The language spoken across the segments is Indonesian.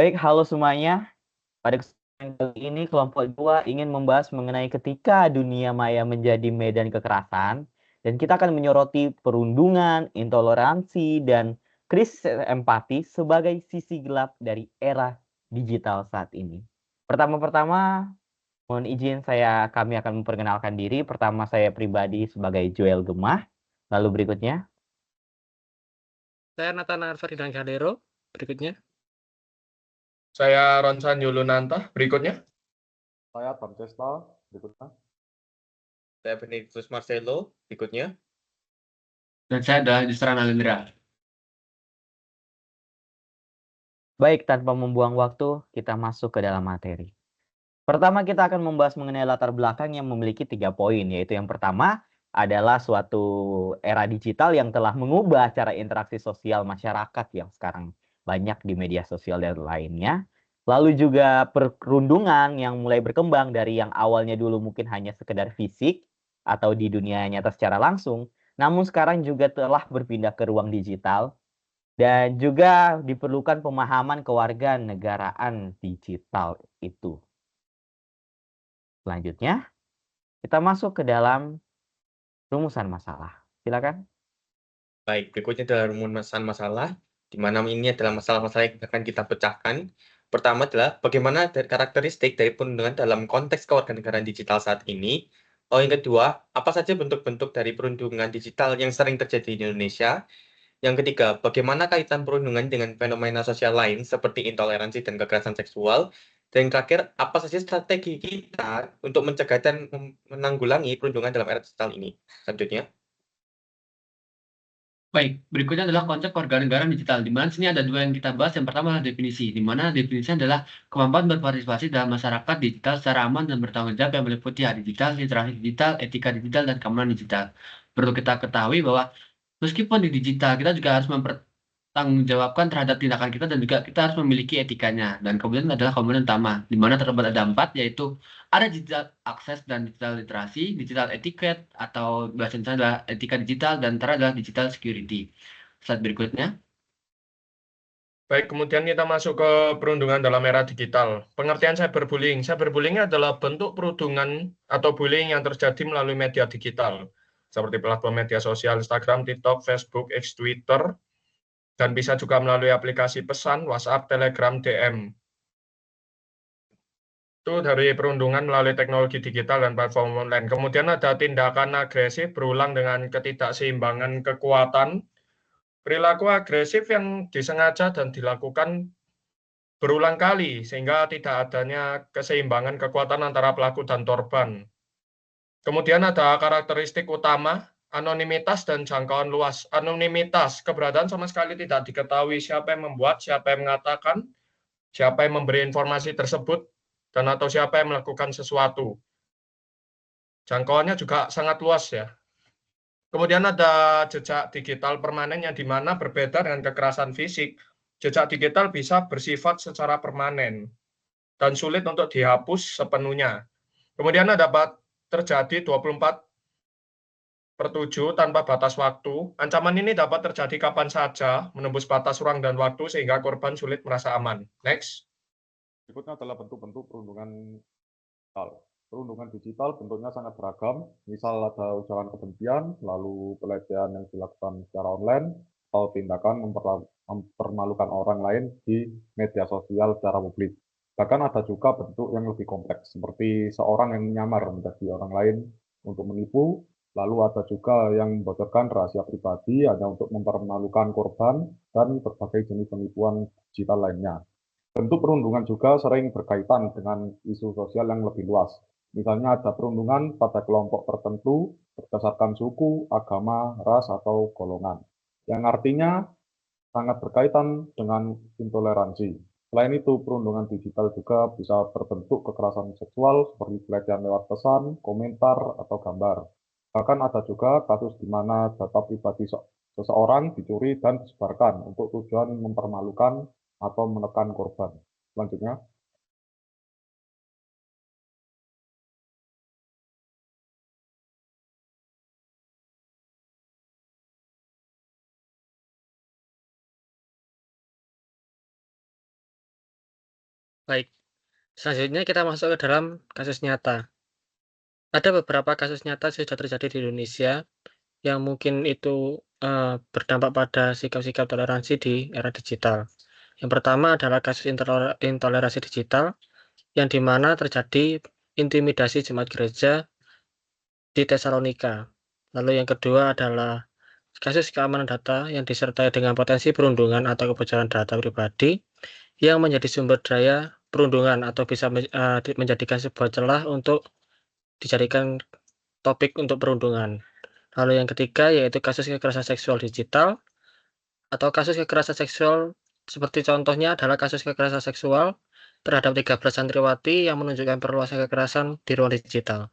Baik, halo semuanya. Pada kesempatan kali ini, kelompok 2 ingin membahas mengenai ketika dunia maya menjadi medan kekerasan, dan kita akan menyoroti perundungan, intoleransi, dan krisis empati sebagai sisi gelap dari era digital saat ini. Pertama-pertama, mohon izin kami akan memperkenalkan diri. Pertama, saya pribadi sebagai Joel Gemah. Lalu berikutnya, Saya Nathan Ferdinand Caldero. Berikutnya. Saya Ronsan Yulunanta. Berikutnya. Saya Tom Cesta, berikutnya. Saya Benedictus Marcelo. Berikutnya. Dan saya adalah Yusran Alindra. baik, tanpa membuang waktu, kita masuk ke dalam materi. Pertama, kita akan membahas mengenai latar belakang yang memiliki 3 poin, yaitu yang pertama adalah suatu era digital yang telah mengubah cara interaksi sosial masyarakat yang sekarang banyak di media sosial dan lainnya. Lalu juga perundungan yang mulai berkembang dari yang awalnya dulu mungkin hanya sekedar fisik atau di dunia nyata secara langsung, namun sekarang juga telah berpindah ke ruang digital. Dan juga diperlukan pemahaman kewarganegaraan digital itu. Selanjutnya, kita masuk ke dalam rumusan masalah. Silakan. Baik, berikutnya adalah rumusan masalah, di mana ini adalah masalah-masalah yang akan kita pecahkan. Pertama adalah bagaimana karakteristik dari perundungan dalam konteks kewarganegaraan digital saat ini. Yang kedua, apa saja bentuk-bentuk dari perundungan digital yang sering terjadi di Indonesia. Yang ketiga, bagaimana kaitan perundungan dengan fenomena sosial lain seperti intoleransi dan kekerasan seksual. Dan yang terakhir, apa saja strategi kita untuk mencegah dan menanggulangi perundungan dalam era digital ini. Selanjutnya. Baik, berikutnya adalah konsep kewarganegaraan digital, di mana sini ada 2 yang kita bahas. Yang pertama adalah definisi, di mana definisinya adalah kemampuan berpartisipasi dalam masyarakat digital secara aman dan bertanggung jawab yang meliputi hak digital, literasi digital, etika digital, dan keamanan digital. Perlu kita ketahui bahwa meskipun di digital, kita juga harus mempertanggungjawabkan terhadap tindakan kita dan juga kita harus memiliki etikanya. Dan kemudian adalah komponen utama, di mana terdapat ada 4, yaitu ada digital akses dan digital literasi, digital etiquette atau bahasanya adalah etika digital, dan terakhir adalah digital security. Slide berikutnya. Baik, kemudian kita masuk ke perundungan dalam era digital. Pengertian cyberbullying. Cyberbullying adalah bentuk perundungan atau bullying yang terjadi melalui media digital, seperti platform media sosial Instagram, TikTok, Facebook, X, Twitter, dan bisa juga melalui aplikasi pesan, WhatsApp, Telegram, DM. Itu dari perundungan melalui teknologi digital dan platform online. Kemudian ada tindakan agresif berulang dengan ketidakseimbangan kekuatan. Perilaku agresif yang disengaja dan dilakukan berulang kali sehingga tidak adanya keseimbangan kekuatan antara pelaku dan korban. Kemudian ada karakteristik utama, anonimitas dan jangkauan luas. Anonimitas, keberadaan sama sekali tidak diketahui siapa yang membuat, siapa yang mengatakan, siapa yang memberi informasi tersebut, dan atau siapa yang melakukan sesuatu. Jangkauannya juga sangat luas ya. Kemudian ada jejak digital permanen yang dimana berbeda dengan kekerasan fisik. Jejak digital bisa bersifat secara permanen dan sulit untuk dihapus sepenuhnya. Kemudian dapat terjadi 24/7 tanpa batas waktu. Ancaman ini dapat terjadi kapan saja, menembus batas ruang dan waktu sehingga korban sulit merasa aman. Next. Berikutnya adalah bentuk-bentuk perundungan digital. Perundungan digital bentuknya sangat beragam, misal ada ujaran kebencian, lalu pelecehan yang dilakukan secara online, atau tindakan mempermalukan orang lain di media sosial secara publik. Bahkan ada juga bentuk yang lebih kompleks, seperti seorang yang menyamar menjadi orang lain untuk menipu, lalu ada juga yang membocorkan rahasia pribadi hanya untuk mempermalukan korban, dan berbagai jenis penipuan digital lainnya. Bentuk perundungan juga sering berkaitan dengan isu sosial yang lebih luas. Misalnya ada perundungan pada kelompok tertentu berdasarkan suku, agama, ras, atau golongan, yang artinya sangat berkaitan dengan intoleransi. Selain itu, perundungan digital juga bisa berbentuk kekerasan seksual seperti pelecehan lewat pesan, komentar, atau gambar. Bahkan ada juga kasus di mana data pribadi seseorang dicuri dan disebarkan untuk tujuan mempermalukan atau menekan korban. Selanjutnya. Baik, selanjutnya kita masuk ke dalam kasus nyata. Ada beberapa kasus nyata sudah terjadi di Indonesia yang mungkin itu berdampak pada sikap-sikap toleransi di era digital. Yang pertama adalah kasus intoleransi digital yang dimana terjadi intimidasi jemaat gereja di Tesalonika. Lalu yang kedua adalah kasus keamanan data yang disertai dengan potensi perundungan atau kebocoran data pribadi yang menjadi sumber daya perundungan atau bisa menjadikan sebuah celah untuk dijadikan topik untuk perundungan. Lalu yang ketiga yaitu kasus kekerasan seksual digital atau kasus kekerasan seksual seperti contohnya adalah kasus kekerasan seksual terhadap 13 santriwati yang menunjukkan perluasan kekerasan di ruang digital.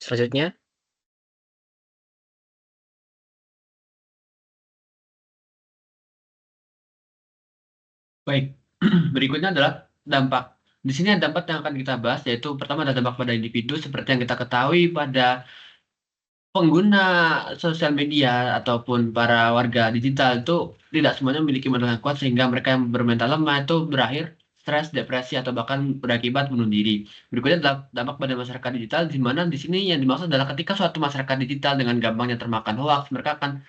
Selanjutnya, Baik, berikutnya adalah dampak. Di sini ada dampak yang akan kita bahas, yaitu pertama ada dampak pada individu, seperti yang kita ketahui pada pengguna sosial media ataupun para warga digital itu tidak semuanya memiliki mental yang kuat, sehingga mereka yang bermental lemah itu berakhir stres, depresi, atau bahkan berakibat bunuh diri. Berikutnya adalah dampak pada masyarakat digital, di mana di sini yang dimaksud adalah ketika suatu masyarakat digital dengan gampangnya termakan hoax, mereka akan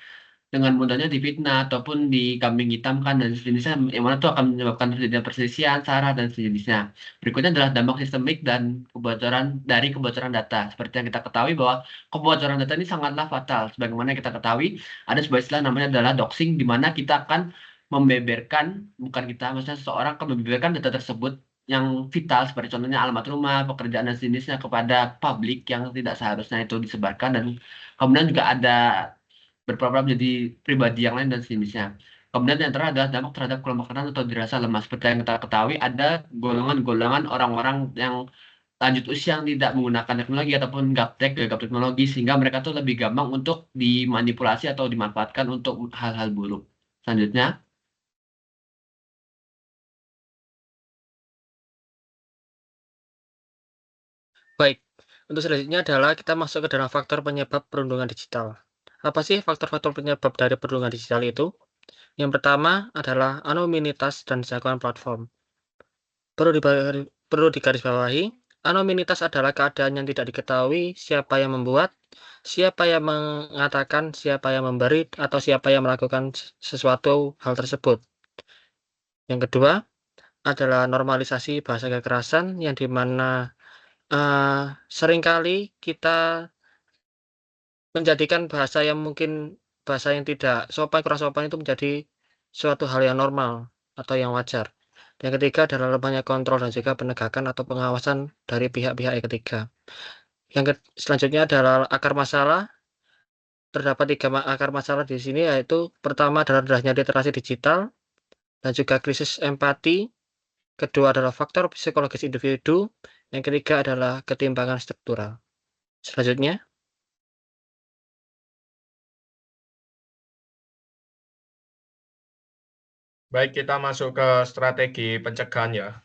dengan mudahnya difitnah ataupun dikambing hitamkan dan sejenisnya, yang mana itu akan menyebabkan terjadinya perselisihan, sara, dan sejenisnya. Berikutnya adalah dampak sistemik dan kebocoran data. Seperti yang kita ketahui bahwa kebocoran data ini sangatlah fatal. Sebagaimana yang kita ketahui, ada sebuah istilah namanya adalah doxing, di mana kita akan membeberkan, maksudnya seseorang akan membeberkan data tersebut yang vital, seperti contohnya alamat rumah, pekerjaan, dan sejenisnya kepada publik yang tidak seharusnya itu disebarkan, dan kemudian juga ada berpura-pura menjadi pribadi yang lain dan sejenisnya. Kemudian yang terakhir adalah dampak terhadap kelompok rentan atau dirasa lemah. Seperti yang kita ketahui, ada golongan-golongan orang-orang yang lanjut usia yang tidak menggunakan teknologi ataupun gaptek teknologi, sehingga mereka tuh lebih gampang untuk dimanipulasi atau dimanfaatkan untuk hal-hal buruk. Selanjutnya, baik, untuk selanjutnya adalah kita masuk ke dalam faktor penyebab perundungan digital. Apa sih faktor-faktor penyebab dari perundungan digital itu? Yang pertama adalah anonimitas dan jangkauan platform. Perlu digarisbawahi, anonimitas adalah keadaan yang tidak diketahui siapa yang membuat, siapa yang mengatakan, siapa yang memberi, atau siapa yang melakukan sesuatu hal tersebut. Yang kedua adalah normalisasi bahasa kekerasan yang dimana seringkali kita menjadikan bahasa yang mungkin bahasa yang tidak sopan, kurang sopan itu menjadi suatu hal yang normal atau yang wajar. Yang ketiga adalah lemahnya kontrol dan juga penegakan atau pengawasan dari pihak-pihak yang ketiga. Selanjutnya adalah akar masalah. Terdapat 3 akar masalah di sini, yaitu pertama adalah rendahnya literasi digital dan juga krisis empati. Kedua adalah faktor psikologis individu. Yang ketiga adalah ketimpangan struktural. Selanjutnya, Baik, kita masuk ke strategi pencegahan ya.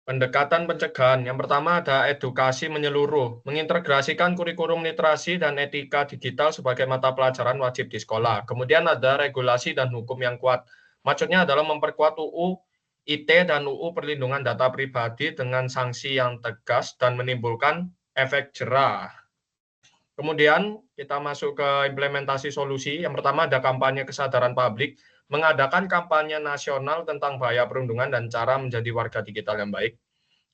Pendekatan pencegahan, yang pertama ada edukasi menyeluruh, mengintegrasikan kurikulum literasi dan etika digital sebagai mata pelajaran wajib di sekolah. Kemudian ada regulasi dan hukum yang kuat. Maksudnya adalah memperkuat UU ITE dan UU Perlindungan Data Pribadi dengan sanksi yang tegas dan menimbulkan efek jerah. Kemudian kita masuk ke implementasi solusi. Yang pertama ada kampanye kesadaran publik, mengadakan kampanye nasional tentang bahaya perundungan dan cara menjadi warga digital yang baik.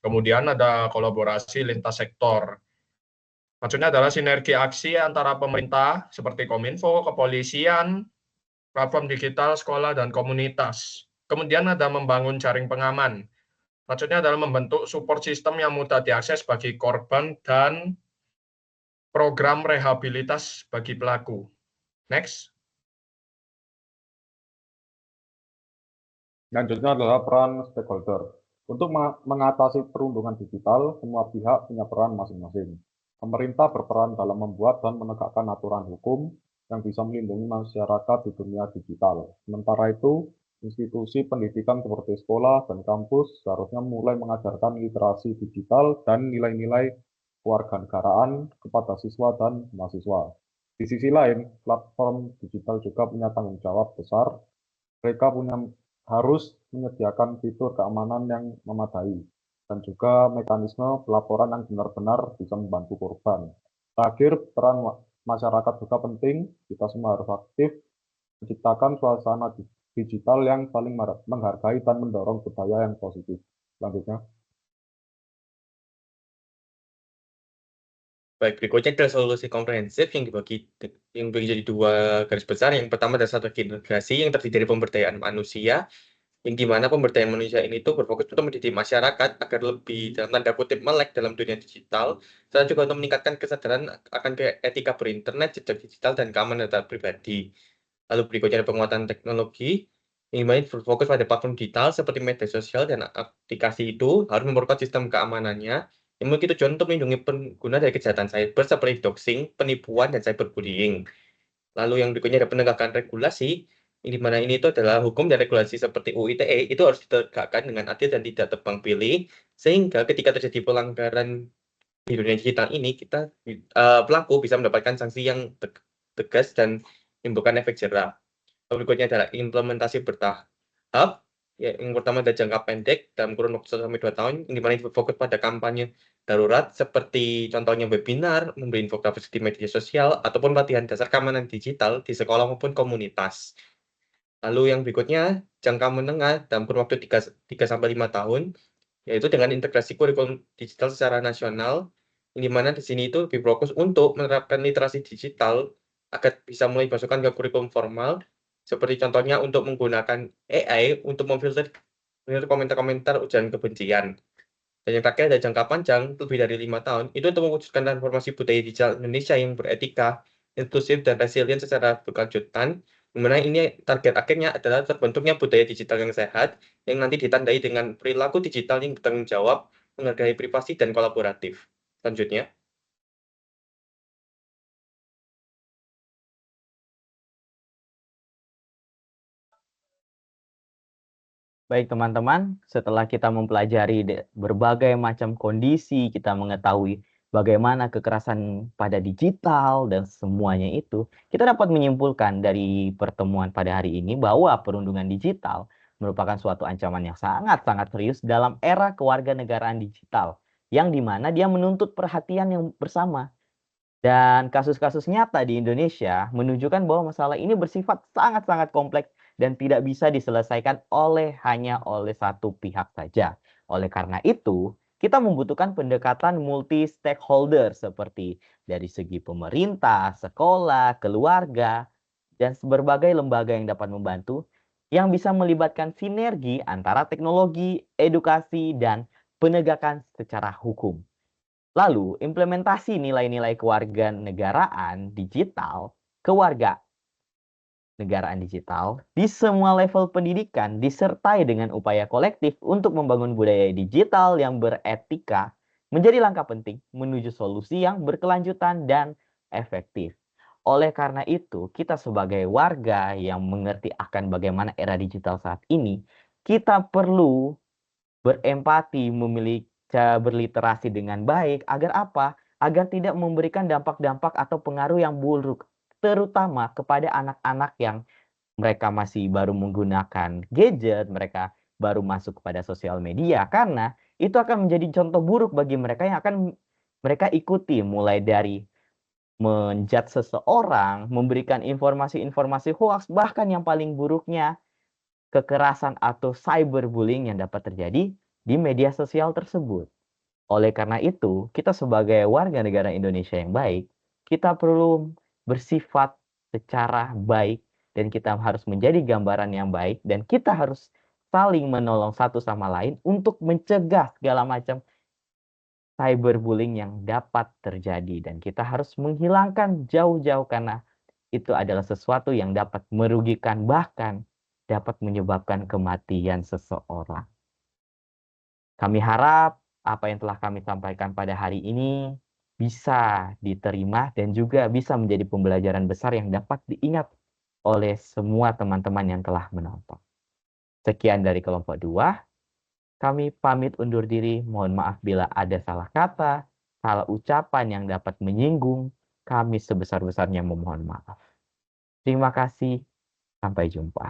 Kemudian ada kolaborasi lintas sektor. Maksudnya adalah sinergi aksi antara pemerintah seperti Kominfo, kepolisian, platform digital, sekolah, dan komunitas. Kemudian ada membangun jaring pengaman. Maksudnya adalah membentuk support system yang mudah diakses bagi korban dan program rehabilitas bagi pelaku. Next. Selanjutnya adalah peran stakeholder. Untuk mengatasi perundungan digital, semua pihak punya peran masing-masing. Pemerintah berperan dalam membuat dan menegakkan aturan hukum yang bisa melindungi masyarakat di dunia digital. Sementara itu, institusi pendidikan seperti sekolah dan kampus seharusnya mulai mengajarkan literasi digital dan nilai-nilai kewarganegaraan kepada siswa dan mahasiswa. Di sisi lain, platform digital juga punya tanggung jawab besar. Mereka harus menyediakan fitur keamanan yang memadai, dan juga mekanisme pelaporan yang benar-benar bisa membantu korban. Terakhir, peran masyarakat juga penting. Kita semua harus aktif menciptakan suasana digital yang saling menghargai dan mendorong budaya yang positif. Selanjutnya. Baik, berikutnya adalah solusi komprehensif yang dibagi jadi dua garis besar. Yang pertama adalah strategi integrasi yang terdiri dari pemberdayaan manusia, yang dimana pemberdayaan manusia ini tuh berfokus untuk mendidik masyarakat agar lebih dalam tanda kutip melek dalam dunia digital, serta juga untuk meningkatkan kesadaran akan etika berinternet, jejak digital, dan keamanan data pribadi. Lalu berikutnya ada penguatan teknologi, yang dimana berfokus pada platform digital seperti media sosial dan aplikasi itu harus memperkuat sistem keamanannya, yang memiliki tujuan untuk melindungi pengguna dari kejahatan cyber seperti doxing, penipuan, dan cyberbullying. Lalu yang berikutnya ada penegakan regulasi, di mana ini itu adalah hukum dan regulasi seperti UU ITE itu harus ditegakkan dengan adil dan tidak tebang pilih, sehingga ketika terjadi pelanggaran di dunia digital ini, kita pelaku bisa mendapatkan sanksi yang tegas dan menimbulkan efek jerah. Lalu berikutnya adalah implementasi bertahap. Ya, yang pertama ada jangka pendek dalam kurun waktu 1 sampai 2 tahun, yang dimana itu fokus pada kampanye darurat seperti contohnya webinar, memberi infografis di media sosial, ataupun pelatihan dasar keamanan digital di sekolah maupun komunitas. Lalu yang berikutnya jangka menengah dalam kurun waktu 3 sampai 5 tahun, yaitu dengan integrasi kurikulum digital secara nasional, yang dimana di sini itu lebih fokus untuk menerapkan literasi digital agar bisa mulai dimasukkan ke kurikulum formal, seperti contohnya untuk menggunakan AI untuk memfilter komentar-komentar ujaran kebencian. Dan yang terakhir ada jangka panjang, lebih dari 5 tahun, itu untuk mewujudkan transformasi budaya digital Indonesia yang beretika, inklusif, dan resilient secara berkelanjutan, di mana ini target akhirnya adalah terbentuknya budaya digital yang sehat, yang nanti ditandai dengan perilaku digital yang bertanggung jawab, menghargai privasi, dan kolaboratif. Selanjutnya. Baik teman-teman, setelah kita mempelajari berbagai macam kondisi, kita mengetahui bagaimana kekerasan pada digital dan semuanya itu, kita dapat menyimpulkan dari pertemuan pada hari ini bahwa perundungan digital merupakan suatu ancaman yang sangat-sangat serius dalam era kewarganegaraan digital, yang dimana dia menuntut perhatian yang bersama. Dan kasus-kasus nyata di Indonesia menunjukkan bahwa masalah ini bersifat sangat-sangat kompleks dan tidak bisa diselesaikan hanya oleh satu pihak saja. Oleh karena itu, kita membutuhkan pendekatan multi-stakeholder seperti dari segi pemerintah, sekolah, keluarga, dan berbagai lembaga yang dapat membantu yang bisa melibatkan sinergi antara teknologi, edukasi, dan penegakan secara hukum. Lalu, implementasi nilai-nilai kewarganegaraan digital di semua level pendidikan disertai dengan upaya kolektif untuk membangun budaya digital yang beretika menjadi langkah penting menuju solusi yang berkelanjutan dan efektif. Oleh karena itu, kita sebagai warga yang mengerti akan bagaimana era digital saat ini, kita perlu berempati, berliterasi dengan baik, agar apa? Agar tidak memberikan dampak-dampak atau pengaruh yang buruk, terutama kepada anak-anak yang mereka masih baru menggunakan gadget, mereka baru masuk kepada sosial media, karena itu akan menjadi contoh buruk bagi mereka yang akan mereka ikuti, mulai dari menjudge seseorang, memberikan informasi-informasi hoax, bahkan yang paling buruknya kekerasan atau cyberbullying yang dapat terjadi di media sosial tersebut. Oleh karena itu, kita sebagai warga negara Indonesia yang baik, kita perlu bersifat secara baik dan kita harus menjadi gambaran yang baik dan kita harus saling menolong satu sama lain untuk mencegah segala macam cyberbullying yang dapat terjadi, dan kita harus menghilangkan jauh-jauh karena itu adalah sesuatu yang dapat merugikan, bahkan dapat menyebabkan kematian seseorang. Kami harap apa yang telah kami sampaikan pada hari ini bisa diterima dan juga bisa menjadi pembelajaran besar yang dapat diingat oleh semua teman-teman yang telah menonton. Sekian dari kelompok 2. Kami pamit undur diri. Mohon maaf bila ada salah kata, salah ucapan yang dapat menyinggung. Kami sebesar-besarnya memohon maaf. Terima kasih. Sampai jumpa.